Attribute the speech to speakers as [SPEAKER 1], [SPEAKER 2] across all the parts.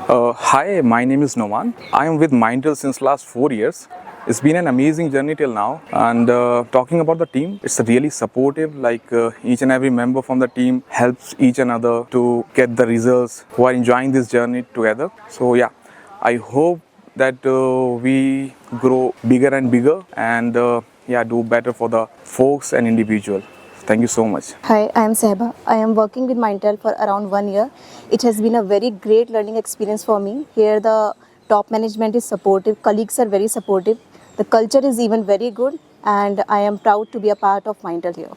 [SPEAKER 1] Hi, my name is Noman. I am with Mindtel since last 4 years. It's been an amazing journey till now. And talking about the team, it's really supportive. Each and every member from the team helps each another to get the results. Who are enjoying this journey together. So yeah, I hope that we grow bigger and bigger and do better for the folks and individual. Thank you so much.
[SPEAKER 2] Hi, I am Sehba. I am working with Mindtel for around 1 year. It has been a very great learning experience for me. Here the top management is supportive, colleagues are very supportive. The culture is even very good and I am proud to be a part of Mindtel here.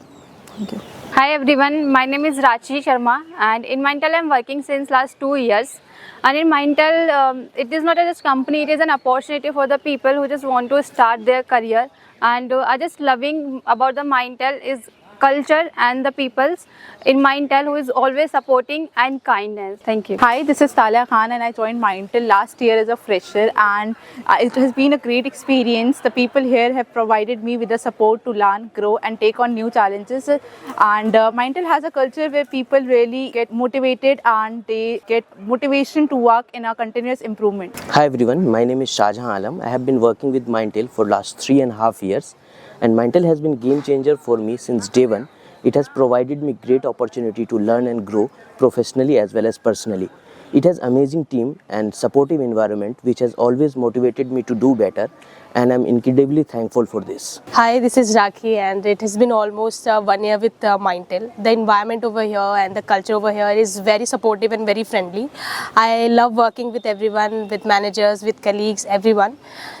[SPEAKER 2] Thank you.
[SPEAKER 3] Hi everyone, my name is Rachi Sharma and in Mindtel I am working since last 2 years. And in Mindtel, it is not just a company, it is an opportunity for the people who just want to start their career. And I just loving about the Mindtel is culture and the peoples in Mindtel who is always supporting and kindness. Thank you.
[SPEAKER 4] Hi, this is Talia Khan and I joined Mindtel last year as a fresher, and it has been a great experience. The people here have provided me with the support to learn, grow and take on new challenges, and Mindtel has a culture where people really get motivated and they get motivation to work in a continuous improvement.
[SPEAKER 5] Hi everyone, my name is Shahjahan Alam. I have been working with Mindtel for last 3.5 years, and Mindtel has been game changer for me since day one. It has provided me great opportunity to learn and grow professionally as well as personally. It has amazing team and supportive environment which has always motivated me to do better, and I'm incredibly thankful for this.
[SPEAKER 6] Hi, this is Rakhi and it has been almost 1 year with Mindtel. The environment over here and the culture over here is very supportive and very friendly. I love working with everyone, with managers, with colleagues, everyone.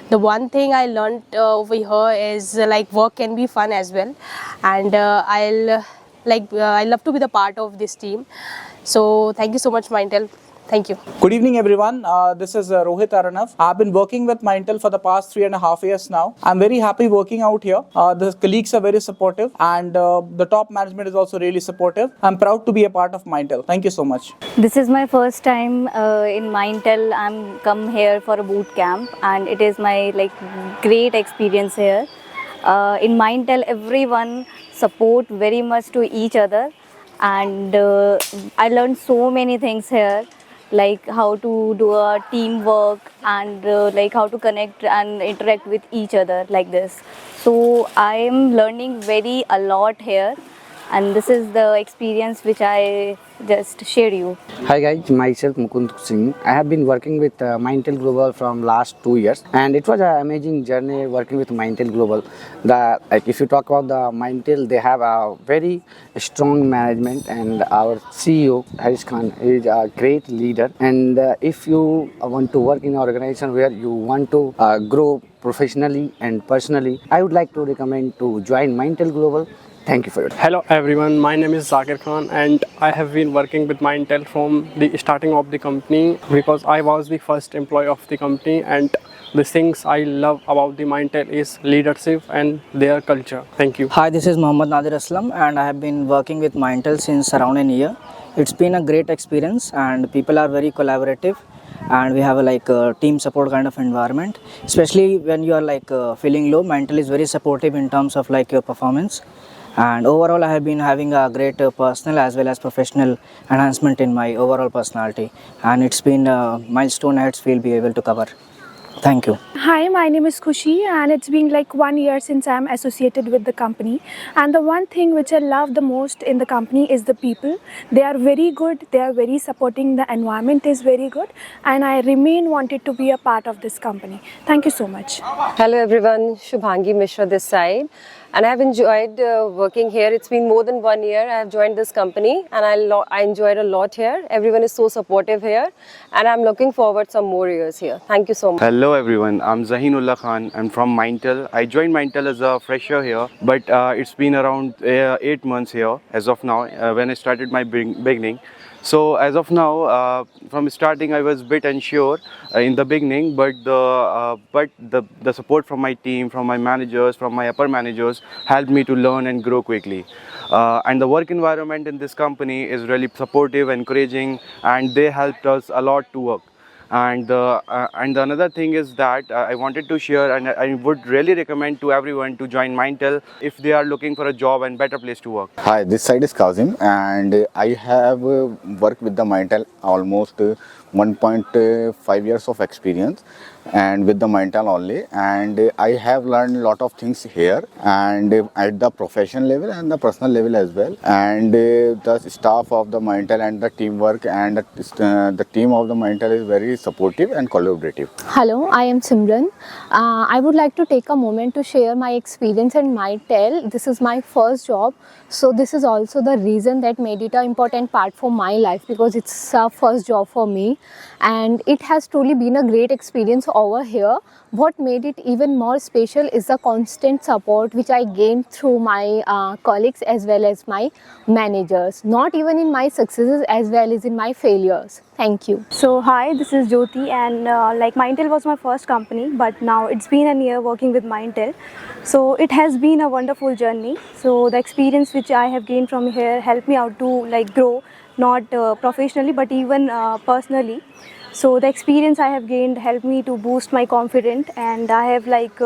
[SPEAKER 6] The one thing I learned over here is work can be fun as well, and I love to be the part of this team. So thank you so much, Mindtel. Thank you.
[SPEAKER 7] Good evening, everyone. This is Rohit Aranav. I've been working with Mindtel for the past 3.5 years now. I'm very happy working out here. The colleagues are very supportive, and the top management is also really supportive. I'm proud to be a part of Mindtel. Thank you so much.
[SPEAKER 8] This is my first time in Mindtel. I'm come here for a boot camp, and it is my great experience here. In Mindtel, everyone support very much to each other, and I learned so many things here, like how to do a teamwork and how to connect and interact with each other like this. So I am learning a lot here, and this is the experience which I just share you.
[SPEAKER 9] Hi guys, myself Mukund Singh. I have been working with Mindtel Global from last 2 years, and it was an amazing journey working with Mindtel Global. If you talk about the Mindtel, they have a very strong management, and our CEO Harish Khan is a great leader. And if you want to work in an organization where you want to grow professionally and personally, I would like to recommend to join Mindtel Global. Thank you for it.
[SPEAKER 10] Hello everyone, my name is Zakir Khan and I have been working with Mindtel from the starting of the company, because I was the first employee of the company, and the things I love about the Mindtel is leadership and their culture. Thank you.
[SPEAKER 11] Hi, this is Mohammad Nadir Aslam and I have been working with Mindtel since around a year. It's been a great experience and people are very collaborative, and we have a team support kind of environment, especially when you are feeling low. Mindtel is very supportive in terms of your performance. And overall I have been having a great personal as well as professional enhancement in my overall personality, and it's been a milestone I will be able to cover. Thank you.
[SPEAKER 12] Hi, my name is Khushi and it's been 1 year since I'm associated with the company, and the one thing which I love the most in the company is the people. They are very good, they are very supporting, the environment is very good, and I remain wanted to be a part of this company. Thank you so much.
[SPEAKER 13] Hello everyone, Shubhangi Mishra this side, and I have enjoyed working here. It's been more than 1 year I have joined this company, and I enjoyed a lot here. Everyone is so supportive here, and I'm looking forward some more years here. Thank you so much.
[SPEAKER 14] Hello everyone, I'm Zahinullah Khan. I'm from Mindtel. I joined Mindtel as a fresher here, but it's been around 8 months here as of now when I started my beginning. So as of now, from starting I was a bit unsure in the beginning, but the support from my team, from my managers, from my upper managers helped me to learn and grow quickly. And the work environment in this company is really supportive, encouraging, and they helped us a lot to work. And the another thing is that I wanted to share, and I would really recommend to everyone to join Mindtel if they are looking for a job and better place to work.
[SPEAKER 15] Hi, this side is Kazim, and I have worked with the Mindtel almost 1.5 years of experience, and with the Mindtel only, and I have learned a lot of things here, and at the professional level and the personal level as well. And the staff of the Mindtel and the teamwork and the team of the Mindtel is very supportive and collaborative.
[SPEAKER 16] Hello, I am Simran. I would like to take a moment to share my experience in Mindtel. This is my first job, so this is also the reason that made it an important part for my life, because it's a first job for me, and it has truly been a great experience over here. What made it even more special is the constant support which I gained through my colleagues as well as my managers, not even in my successes as well as in my failures. Thank you.
[SPEAKER 12] So hi, this is Jyoti, and like Mindtel was my first company, but now it's been a year working with Mindtel. So it has been a wonderful journey. So the experience which I have gained from here helped me out to like grow, not professionally but even personally. So the experience I have gained helped me to boost my confidence, and I have like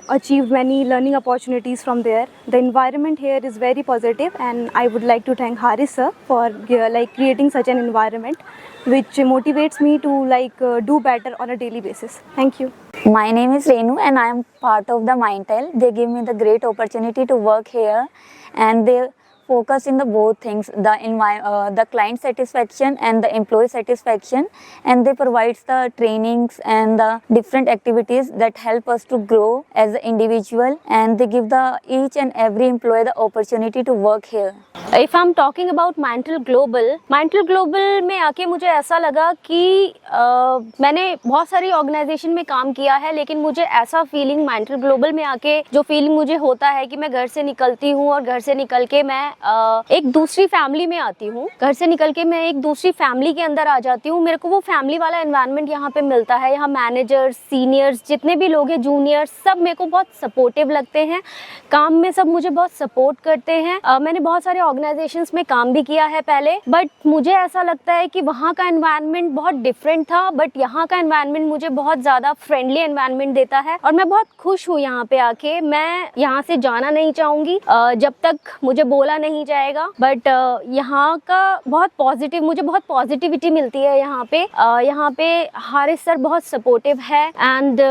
[SPEAKER 12] achieved many learning opportunities from there. The environment here is very positive, and I would like to thank Haris sir for like creating such an environment which motivates me to like do better on a daily basis. Thank you.
[SPEAKER 8] My name is Renu and I am part of the Mindtel. They give me the great opportunity to work here, and they focus in the both things, the client satisfaction and the employee satisfaction, and they provide the trainings and the different activities that help us to grow as an individual, and they give the each and every employee the opportunity to work here.
[SPEAKER 17] If I'm talking about Mindtel Global में आके मुझे ऐसा लगा कि मैंने बहुत सारी organisation में काम किया है, लेकिन मुझे ऐसा फीलिंग Mindtel Global में आके जो फीलिंग मुझे होता है कि मैं घर से निकलती हूँ और घर से निकल के मैं एक दूसरी फैमिली में आती हूँ, घर से निकल के मैं एक दूसरी फैमिली के अंदर आ जाती हूँ। मेरे को वो फैमिली वाला एनवायरनमेंट यहाँ पे मिलता है। यहाँ मैनेजर्स, सीनियर्स, जितने भी लोग हैं, जूनियर्स, सब मेरे को बहुत सपोर्टिव लगते हैं। काम में सब मुझे बहुत सपोर्ट करते हैं। मैंने बहुत सारे ऑर्गेनाइजेशंस में काम भी किया है पहले, बट मुझे ऐसा लगता है कि वहाँ का एनवायरनमेंट बहुत डिफरेंट था, बट यहाँ का एनवायरनमेंट मुझे बहुत ज़्यादा फ्रेंडली एनवायरनमेंट देता है और मैं बहुत खुश हूँ यहाँ पे आके। मैं यहाँ से जाना नहीं चाहूँगी जब तक मुझे बोला नहीं जाएगा, बट यहाँ का बहुत पॉजिटिव, मुझे बहुत पॉजिटिविटी मिलती है यहाँ पे हारिस सर बहुत सपोर्टिव है, एंड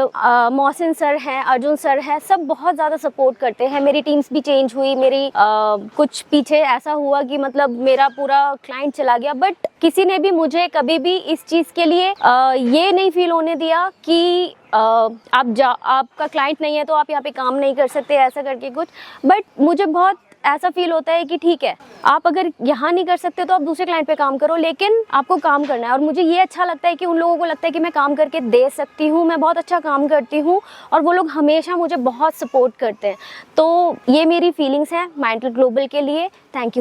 [SPEAKER 17] मोहसिन सर हैं, अर्जुन सर हैं, सब बहुत ज़्यादा सपोर्ट करते हैं। मेरी टीम्स भी चेंज हुई, मेरी कुछ पीछे ऐसा हुआ कि मतलब मेरा पूरा क्लाइंट चला गया, बट किसी ने भी मुझे कभी भी इस चीज़ के लिए ये नहीं फील होने दिया कि आपका क्लाइंट नहीं है तो आप यहाँ पे काम नहीं कर सकते, ऐसा करके कुछ। बट मुझे बहुत ऐसा फील होता है कि ठीक है, आप अगर यहाँ नहीं कर सकते तो आप दूसरे क्लाइंट पे काम करो, लेकिन आपको काम करना है। और मुझे ये अच्छा लगता है कि उन लोगों को लगता है कि मैं काम करके दे सकती हूँ, मैं बहुत अच्छा काम करती हूँ, और वो लोग हमेशा मुझे बहुत सपोर्ट करते हैं। तो ये मेरी फीलिंग्स हैं Mindtel ग्लोबल के लिए। Thank you.